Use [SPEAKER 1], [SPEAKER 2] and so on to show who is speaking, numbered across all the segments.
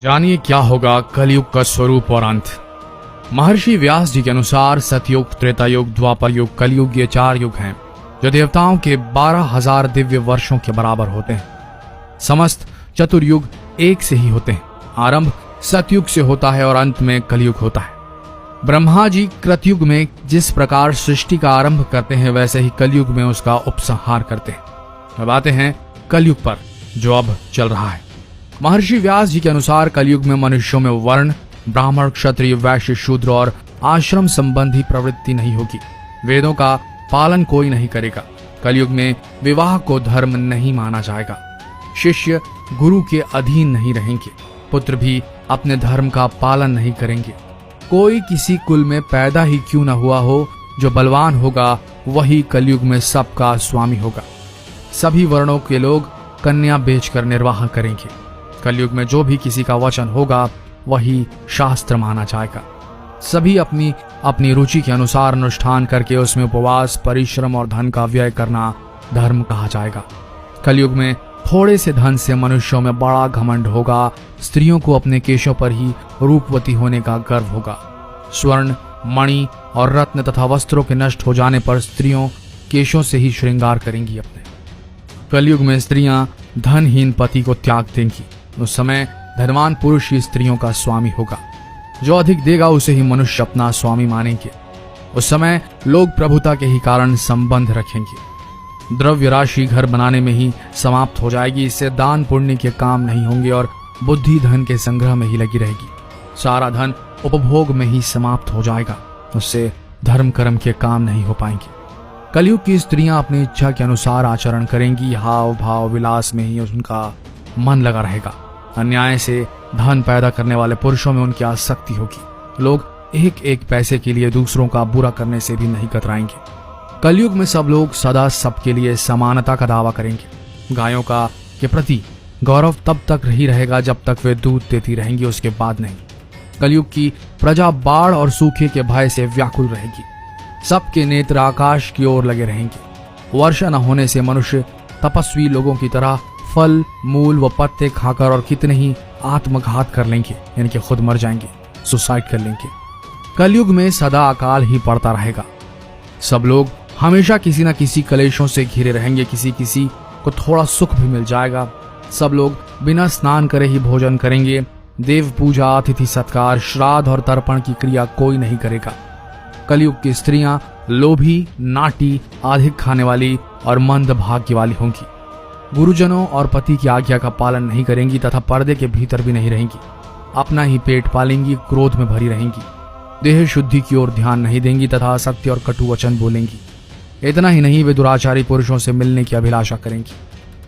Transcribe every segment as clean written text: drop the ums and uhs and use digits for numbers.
[SPEAKER 1] जानिए क्या होगा कलयुग का स्वरूप और अंत। महर्षि व्यास जी के अनुसार सतयुग, त्रेता युग, द्वापर युग, कलयुग ये 4 युग हैं जो देवताओं के 12,000 दिव्य वर्षों के बराबर होते हैं। समस्त चतुर्युग एक से ही होते हैं। आरंभ सतयुग से होता है और अंत में कलयुग होता है। ब्रह्मा जी कृतयुग में जिस प्रकार सृष्टि का आरंभ करते हैं वैसे ही कलयुग में उसका उपसंहार करते हैं। अब आते हैं कलयुग पर जो अब चल रहा है। महर्षि व्यास जी के अनुसार कलयुग में मनुष्यों में वर्ण, ब्राह्मण, क्षत्रिय, वैश्य, शूद्र और आश्रम संबंधी प्रवृत्ति नहीं होगी। वेदों का पालन कोई नहीं करेगा। कलयुग में विवाह को धर्म नहीं माना जाएगा। शिष्य गुरु के अधीन नहीं रहेंगे। पुत्र भी अपने धर्म का पालन नहीं करेंगे। कोई किसी कुल में पैदा ही क्यों न हुआ हो, जो बलवान होगा वही कलयुग में सबका स्वामी होगा। सभी वर्णों के लोग कन्या बेचकर निर्वाह करेंगे। कलयुग में जो भी किसी का वचन होगा वही शास्त्र माना जाएगा। सभी अपनी अपनी रुचि के अनुसार अनुष्ठान करके उसमें उपवास, परिश्रम और धन का व्यय करना धर्म कहा जाएगा। कलयुग में थोड़े से धन से मनुष्यों में बड़ा घमंड होगा। स्त्रियों को अपने केशों पर ही रूपवती होने का गर्व होगा। स्वर्ण, मणि और रत्न तथा वस्त्रों के नष्ट हो जाने पर स्त्रियों केशों से ही श्रृंगार करेंगी अपने। कलयुग में स्त्रियां धनहीन पति को त्याग देंगी। उस समय धनवान पुरुष ही स्त्रियों का स्वामी होगा। जो अधिक देगा उसे ही मनुष्य अपना स्वामी मानेंगे। उस समय लोग प्रभुता के ही कारण संबंध रखेंगे। द्रव्य राशि घर बनाने में ही समाप्त हो जाएगी। इससे दान पुण्य के काम नहीं होंगे और बुद्धि धन के संग्रह में ही लगी रहेगी। सारा धन उपभोग में ही समाप्त हो जाएगा। उससे धर्म कर्म के काम नहीं हो पाएंगे। कलयुग की स्त्रियां अपनी इच्छा के अनुसार आचरण करेंगी। हाव भाव विलास में ही उनका मन लगा रहेगा। अन्याय से धन पैदा करने वाले पुरुषों में उनकी आसक्ति होगी। लोग एक एक पैसे के लिए दूसरों का बुरा करने से भी नहीं कतराएंगे। कलयुग में सब लोग सदा सबके लिए समानता का दावा करेंगे। गायों का के प्रति गौरव तब तक ही रहेगा जब तक वे दूध देती रहेंगी, उसके बाद नहीं। कलयुग की प्रजा बाढ़ और सूखे के भय से व्याकुल रहेगी। सबके नेत्र आकाश की ओर लगे रहेंगे। वर्षा न होने से मनुष्य तपस्वी लोगों की तरह फल, मूल व पत्ते खाकर और कितने ही आत्मघात कर लेंगे, यानी कि खुद मर जाएंगे, सुसाइड कर लेंगे। कलयुग में सदा अकाल ही पड़ता रहेगा। सब लोग हमेशा किसी न किसी कलेशों से घिरे रहेंगे। किसी किसी को थोड़ा सुख भी मिल जाएगा। सब लोग बिना स्नान करे ही भोजन करेंगे। देव पूजा, अतिथि सत्कार, श्राद्ध और तर्पण की क्रिया कोई नहीं करेगा। कलयुग की स्त्रियां लोभी, नाटी, अधिक खाने वाली और मंद भाग्य वाली होंगी। गुरुजनों और पति की आज्ञा का पालन नहीं करेंगी तथा पर्दे के भीतर भी नहीं रहेंगी। अपना ही पेट पालेंगी, क्रोध में भरी रहेंगी। देह शुद्धि की ओर ध्यान नहीं देंगी तथा असत्य और कटु वचन बोलेंगी। इतना ही नहीं, वे दुराचारी पुरुषों से मिलने की अभिलाषा करेंगी।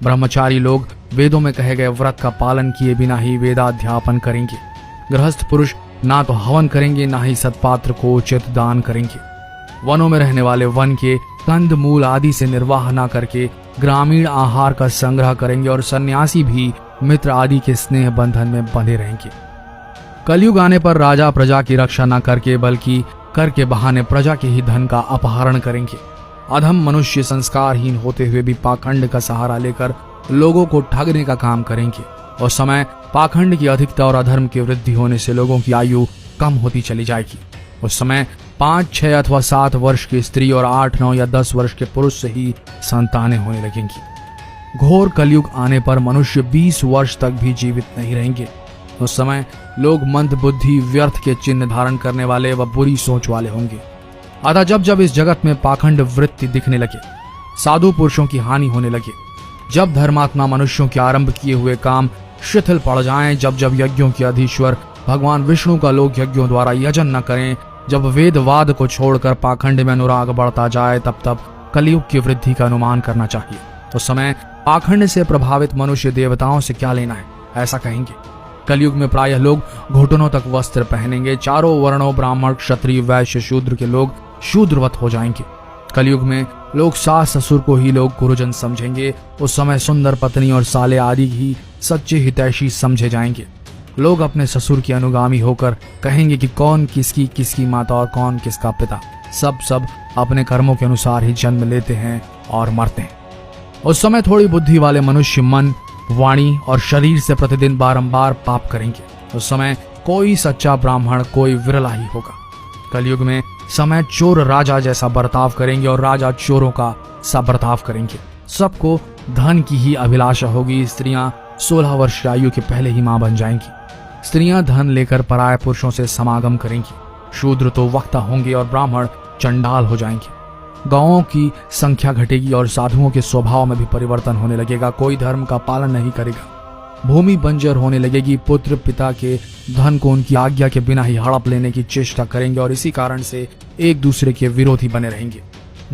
[SPEAKER 1] ब्रह्मचारी लोग वेदों में कहे गए व्रत का पालन किए बिना ही वेदाध्यापन करेंगे। गृहस्थ पुरुष ना तो हवन करेंगे, ना ही सत्पात्र को उचित दान करेंगे। वनों में रहने वाले वन के कंद मूल आदि से निर्वाह न करके ग्रामीण आहार का संग्रह करेंगे और सन्यासी भी मित्र आदि के स्नेह बंधन में बंधे रहेंगे। कलयुग आने पर राजा प्रजा की रक्षा न करके बल्कि कर के बहाने प्रजा के ही धन का अपहरण करेंगे। अधम मनुष्य संस्कारहीन होते हुए भी पाखंड का सहारा लेकर लोगों को ठगने का काम करेंगे। उस समय पाखंड की अधिकता और अधर्म की वृद्धि होने से लोगों की आयु कम होती चली जाएगी। उस समय 5, 6 अथवा 7 वर्ष की स्त्री और 8, 9 या 10 वर्ष के पुरुष से ही संतानें होने लगेंगी। घोर कलयुग आने पर मनुष्य 20 वर्ष तक भी जीवित नहीं रहेंगे। उस समय लोग मंद बुद्धि, व्यर्थ के चिन्ह धारण करने वाले व बुरी सोच वाले होंगे। अतः जब जब इस जगत में पाखंड वृत्ति दिखने लगे, साधु पुरुषों की हानि होने लगे, जब धर्मात्मा मनुष्यों के आरंभ किए हुए काम शिथिल पड़ जाएं, जब जब यज्ञों के अधीश्वर भगवान विष्णु का लोग यज्ञों द्वारा यजन न करें, जब वेदवाद को छोड़कर पाखंड में अनुराग बढ़ता जाए, तब तब कलयुग की वृद्धि का अनुमान करना चाहिए। तो समय पाखंड से प्रभावित मनुष्य देवताओं से क्या लेना है, ऐसा कहेंगे। कलयुग में प्रायः लोग घुटनों तक वस्त्र पहनेंगे। चारों वर्णों ब्राह्मण, क्षत्रिय, वैश्य, शूद्र के लोग शूद्रवत हो जाएंगे। कलयुग में लोग सास ससुर को ही लोग गुरुजन समझेंगे। उस समय सुंदर पत्नी और साले आदि ही सच्चे हितैषी समझे जाएंगे। लोग अपने ससुर के अनुगामी होकर कहेंगे कि कौन किसकी किसकी माता और कौन किसका पिता। सब अपने कर्मों के अनुसार ही जन्म लेते हैं और मरते हैं। उस समय थोड़ी बुद्धि वाले मनुष्य मन, वाणी और शरीर से प्रतिदिन बारंबार पाप करेंगे। उस समय कोई सच्चा ब्राह्मण कोई विरला ही होगा। कलयुग में समय चोर राजा जैसा बर्ताव करेंगे और राजा चोरों का सा बर्ताव करेंगे। सबको धन की ही अभिलाषा होगी। स्त्रियां 16 वर्ष की आयु के पहले ही मां बन जाएंगी। स्त्रियां धन लेकर पराये पुरुषों से समागम करेंगी। शूद्र तो वक्ता होंगे और ब्राह्मण चंडाल हो जाएंगे। गांवों की संख्या घटेगी और साधुओं के स्वभाव में भी परिवर्तन होने लगेगा। कोई धर्म का पालन नहीं करेगा। भूमि बंजर होने लगेगी। पुत्र पिता के धन को उनकी आज्ञा के बिना ही हड़प लेने की चेष्टा करेंगे और इसी कारण से एक दूसरे के विरोधी बने रहेंगे।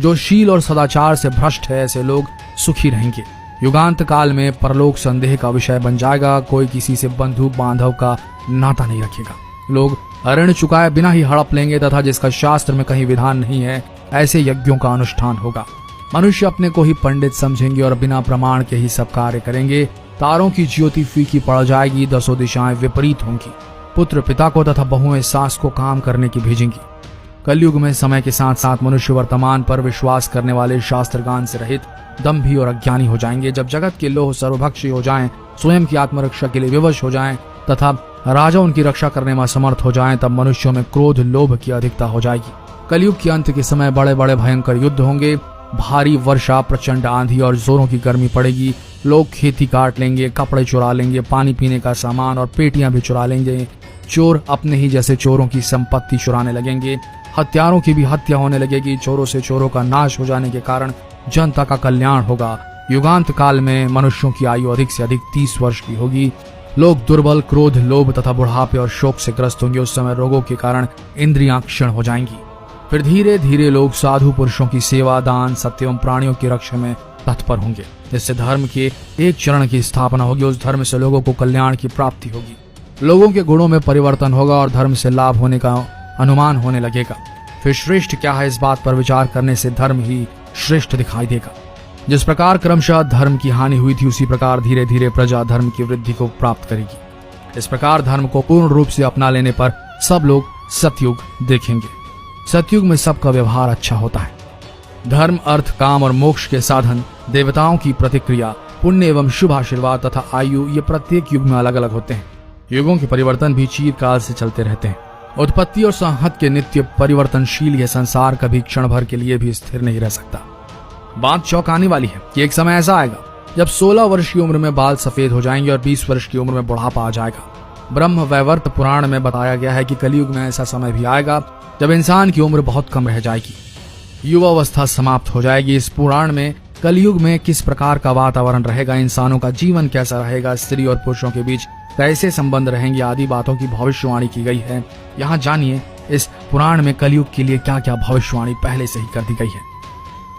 [SPEAKER 1] जो शील और सदाचार से भ्रष्ट है ऐसे लोग सुखी रहेंगे। युगांत काल में परलोक संदेह का विषय बन जाएगा। कोई किसी से बंधु बांधव का नाता नहीं रखेगा। लोग ऋण चुकाए बिना ही हड़प लेंगे तथा जिसका शास्त्र में कहीं विधान नहीं है ऐसे यज्ञों का अनुष्ठान होगा। मनुष्य अपने को ही पंडित समझेंगे और बिना प्रमाण के ही सब कार्य करेंगे। तारों की ज्योति फीकी पड़ जाएगी। 10 दिशाएं विपरीत होंगी। पुत्र पिता को तथा बहुएं सास को काम करने की भेजेंगी। कलयुग में समय के साथ साथ मनुष्य वर्तमान पर विश्वास करने वाले शास्त्रगान से रहित दंभी और अज्ञानी हो जाएंगे। जब जगत के लोग सर्वभक्षी हो जाएं, स्वयं की आत्मरक्षा के लिए विवश हो जाएं तथा राजा उनकी रक्षा करने में असमर्थ हो जाएं, तब मनुष्यों में क्रोध लोभ की अधिकता हो जाएगी। कलयुग के अंत के समय बड़े बड़े भयंकर युद्ध होंगे। भारी वर्षा, प्रचंड आंधी और जोरों की गर्मी पड़ेगी। लोग खेती काट लेंगे, कपड़े चुरा लेंगे, पानी पीने का सामान और पेटियां भी चुरा लेंगे। चोर अपने ही जैसे चोरों की संपत्ति चुराने लगेंगे। हत्यारों की भी हत्या होने लगेगी। चोरों से चोरों का नाश हो जाने के कारण जनता का कल्याण होगा। युगांत काल में मनुष्यों की आयु अधिक से अधिक 30 वर्ष की होगी। लोग दुर्बल, क्रोध, लोभ तथा बुढ़ापे और शोक से ग्रस्त होंगे। उस समय रोगों के कारण इंद्रियां क्षीण हो जाएंगी। फिर धीरे धीरे लोग साधु पुरुषों की सेवा, दान, सत्य एवं प्राणियों की रक्षा में तत्पर होंगे। जिससे धर्म के एक चरण की स्थापना होगी। उस धर्म से लोगों को कल्याण की प्राप्ति होगी। लोगों के गुणों में परिवर्तन होगा और धर्म से लाभ होने का अनुमान होने लगेगा। फिर श्रेष्ठ क्या है इस बात पर विचार करने से धर्म ही श्रेष्ठ दिखाई देगा। जिस प्रकार क्रमशः धर्म की हानि हुई थी उसी प्रकार धीरे धीरे प्रजा धर्म की वृद्धि को प्राप्त करेगी। इस प्रकार धर्म को पूर्ण रूप से अपना लेने पर सब लोग सतयुग देखेंगे। सतयुग में सबका व्यवहार अच्छा होता है। धर्म, अर्थ, काम और मोक्ष के साधन, देवताओं की प्रतिक्रिया, पुण्य एवं शुभ आशीर्वाद तथा आयु, ये प्रत्येक युग में अलग अलग होते हैं। युगों के परिवर्तन भी चिरकाल से चलते रहते हैं। उत्पत्ति और संहत के नित्य परिवर्तनशील यह संसार कभी क्षण भर के लिए भी स्थिर नहीं रह सकता। बात चौंकाने वाली है कि एक समय ऐसा आएगा जब 16 वर्ष की उम्र में बाल सफेद हो जाएंगे और 20 वर्ष की उम्र में बुढ़ापा आ जाएगा। ब्रह्म वैवर्त पुराण में बताया गया है कि कलयुग में ऐसा समय भी आएगा जब इंसान की उम्र बहुत कम रह जाएगी। युवावस्था समाप्त हो जाएगी। इस पुराण में कलयुग में किस प्रकार का वातावरण रहेगा, इंसानों का जीवन कैसा रहेगा, स्त्री और पुरुषों के बीच कैसे संबंध रहेंगे आदि बातों की भविष्यवाणी की गई है। यहाँ जानिए इस पुराण में कलयुग के लिए क्या क्या भविष्यवाणी पहले से ही कर दी गई है।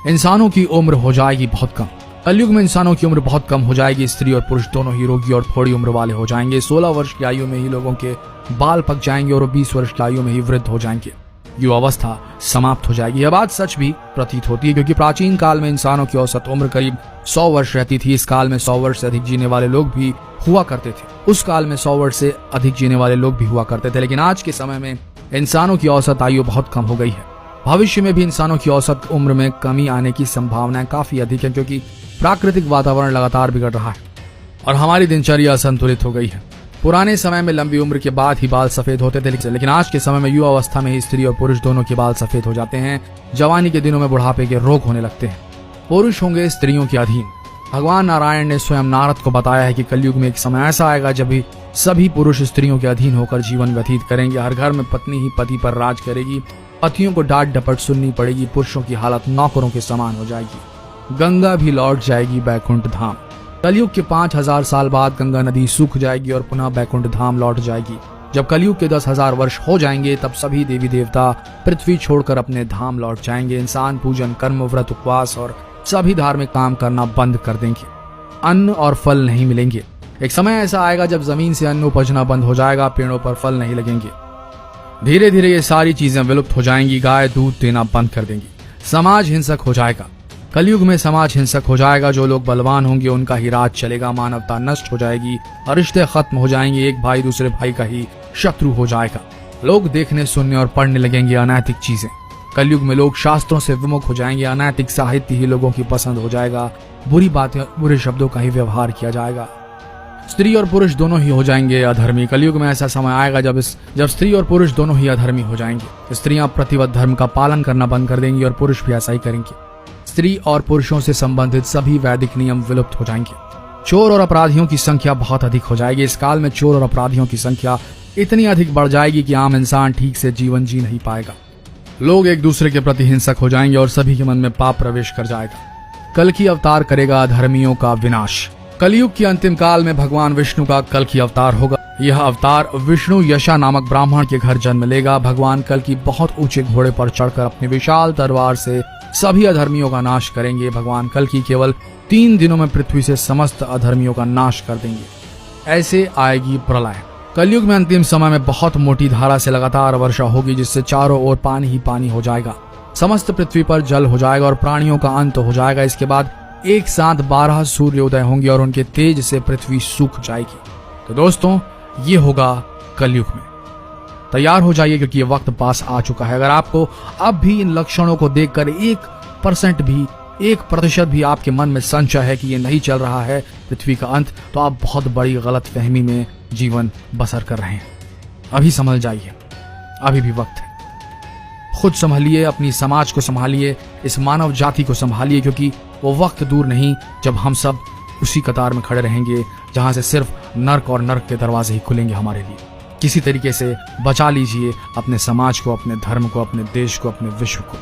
[SPEAKER 1] इंसानों की उम्र हो जाएगी बहुत कम। कलयुग में इंसानों की उम्र बहुत कम हो जाएगी। स्त्री और पुरुष दोनों ही रोगी और थोड़ी उम्र वाले हो जाएंगे। 16 वर्ष की आयु में ही लोगों के बाल पक जाएंगे और 20 वर्ष की आयु में ही वृद्ध हो जाएंगे। युवावस्था समाप्त हो जाएगी। यह बात सच भी प्रतीत होती है क्योंकि प्राचीन काल में इंसानों की औसत उम्र करीब 100 वर्ष रहती थी। इस काल में 100 वर्ष से अधिक जीने वाले लोग भी हुआ करते थे। उस काल में 100 वर्ष से अधिक जीने वाले लोग भी हुआ करते थे। लेकिन आज के समय में इंसानों की औसत आयु बहुत कम हो गई है। भविष्य में भी इंसानों की औसत उम्र में कमी आने की संभावनाएं काफी अधिक है क्योंकि प्राकृतिक वातावरण लगातार बिगड़ रहा है और हमारी दिनचर्या असंतुलित हो गई है। पुराने समय में लंबी उम्र के बाद ही बाल सफेद होते थे, लेकिन आज के समय में युवा अवस्था में ही स्त्री और पुरुष दोनों के बाल सफेद हो जाते हैं। जवानी के दिनों में बुढ़ापे के रोग होने लगते हैं। पुरुष होंगे स्त्रियों के अधीन। भगवान नारायण ने स्वयं नारद को बताया है कि कलयुग में एक समय ऐसा आएगा जब भी सभी पुरुष स्त्रियों के अधीन होकर जीवन व्यतीत करेंगे। हर घर में पत्नी ही पति पर राज करेगी। पतियों को डांट डपट सुननी पड़ेगी। पुरुषों की हालत नौकरों के समान हो जाएगी। गंगा भी लौट जाएगी बैकुंठ धाम। कलयुग के 5000 साल बाद गंगा नदी सूख जाएगी और पुनः बैकुंठ धाम लौट जाएगी। जब कलयुग के 10,000 वर्ष हो जाएंगे तब सभी देवी देवता पृथ्वी छोड़कर अपने धाम लौट जाएंगे। इंसान पूजन, कर्म, व्रत, उपवास और सभी धार्मिक काम करना बंद कर देंगे। अन्न और फल नहीं मिलेंगे। एक समय ऐसा आएगा जब जमीन से अन्न उपजना बंद हो जाएगा। पेड़ों पर फल नहीं लगेंगे। धीरे धीरे ये सारी चीजें विलुप्त हो जाएंगी। गाय दूध देना बंद कर देंगी। समाज हिंसक हो जाएगा। कलयुग में समाज हिंसक हो जाएगा। जो लोग बलवान होंगे उनका ही राज चलेगा। मानवता नष्ट हो जाएगी। रिश्ते खत्म हो जाएंगे। एक भाई दूसरे भाई का ही शत्रु हो जाएगा। लोग देखने, सुनने और पढ़ने लगेंगे अनैतिक चीजें। कलयुग में लोग शास्त्रों से विमुख हो जाएंगे। अनैतिक साहित्य ही लोगों की पसंद हो जाएगा। बुरी बातें, बुरे शब्दों का ही व्यवहार किया जाएगा। स्त्री और पुरुष दोनों ही हो जाएंगे अधर्मी। कलयुग में ऐसा समय आएगा जब स्त्री और पुरुष दोनों ही अधर्मी हो जाएंगे। स्त्रियां प्रतिबद्ध धर्म का पालन करना बंद कर देंगी और पुरुष भी ऐसा ही करेंगे। स्त्री और पुरुषों से संबंधित सभी वैदिक नियम विलुप्त हो जाएंगे। चोर और अपराधियों की संख्या बहुत अधिक हो जाएगी। इस काल में चोर और अपराधियों की संख्या इतनी अधिक बढ़ जाएगी कि आम इंसान ठीक से जीवन जी नहीं पाएगा। लोग एक दूसरे के प्रति हिंसक हो जाएंगे और सभी के मन में पाप प्रवेश कर जाएगा। कल की अवतार करेगा अधर्मियों का विनाश। कलयुग के अंतिम काल में भगवान विष्णु का कल की अवतार होगा। यह अवतार विष्णु यशा नामक ब्राह्मण के घर जन्म लेगा। भगवान कल की बहुत ऊंचे घोड़े पर चढ़कर अपनी विशाल तलवार से सभी अधर्मियों का नाश करेंगे। भगवान कल की केवल 3 दिनों में पृथ्वी से समस्त अधर्मियों का नाश कर देंगे। ऐसे आएगी प्रलय। कलयुग में अंतिम समय में बहुत मोटी धारा से लगातार वर्षा होगी, जिससे चारों ओर पानी ही पानी हो जाएगा। समस्त पृथ्वी पर जल हो जाएगा और प्राणियों का अंत हो जाएगा। इसके बाद एक साथ 12 सूर्योदय होंगे और उनके तेज से पृथ्वी सूख जाएगी। तो दोस्तों, ये होगा कलयुग में। तैयार हो जाइए, क्योंकि ये वक्त पास आ चुका है। अगर आपको अब भी इन लक्षणों को देखकर 1% भी आपके मन में संशय है कि ये नहीं चल रहा है पृथ्वी का अंत, तो आप बहुत बड़ी गलत फहमी में जीवन बसर कर रहे हैं। अभी समझ जाइए, अभी भी वक्त है। खुद संभालिए, अपनी समाज को संभालिए, इस मानव जाति को संभालिए, क्योंकि वो वक्त दूर नहीं जब हम सब उसी कतार में खड़े रहेंगे जहां से सिर्फ नर्क और नर्क के दरवाजे ही खुलेंगे हमारे लिए। किसी तरीके से बचा लीजिए अपने समाज को, अपने धर्म को, अपने देश को, अपने विश्व को।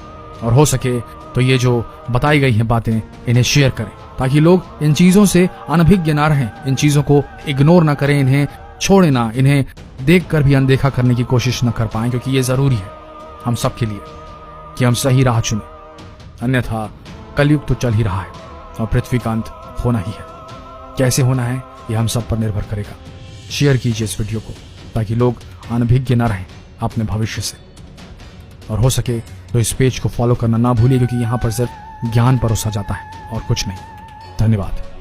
[SPEAKER 1] और हो सके तो ये जो बताई गई हैं बातें, इन्हें शेयर करें, ताकि लोग इन चीजों से अनभिज्ञ ना रहें, इन चीजों को इग्नोर ना करें, इन्हें छोड़े ना, इन्हें देखकर भी अनदेखा करने की कोशिश न कर पाएं, क्योंकि ये जरूरी है हम सब के लिए कि हम सही राह चुनें। अन्यथा कलयुग तो चल ही रहा है और पृथ्वी का अंत होना ही है। कैसे होना है ये हम सब पर निर्भर करेगा। शेयर कीजिए इस वीडियो को, ताकि लोग अनभिज्ञ न रहें अपने भविष्य से। और हो सके तो इस पेज को फॉलो करना ना भूलिए, क्योंकि यहाँ पर सिर्फ ज्ञान परोसा जाता है और कुछ नहीं। धन्यवाद।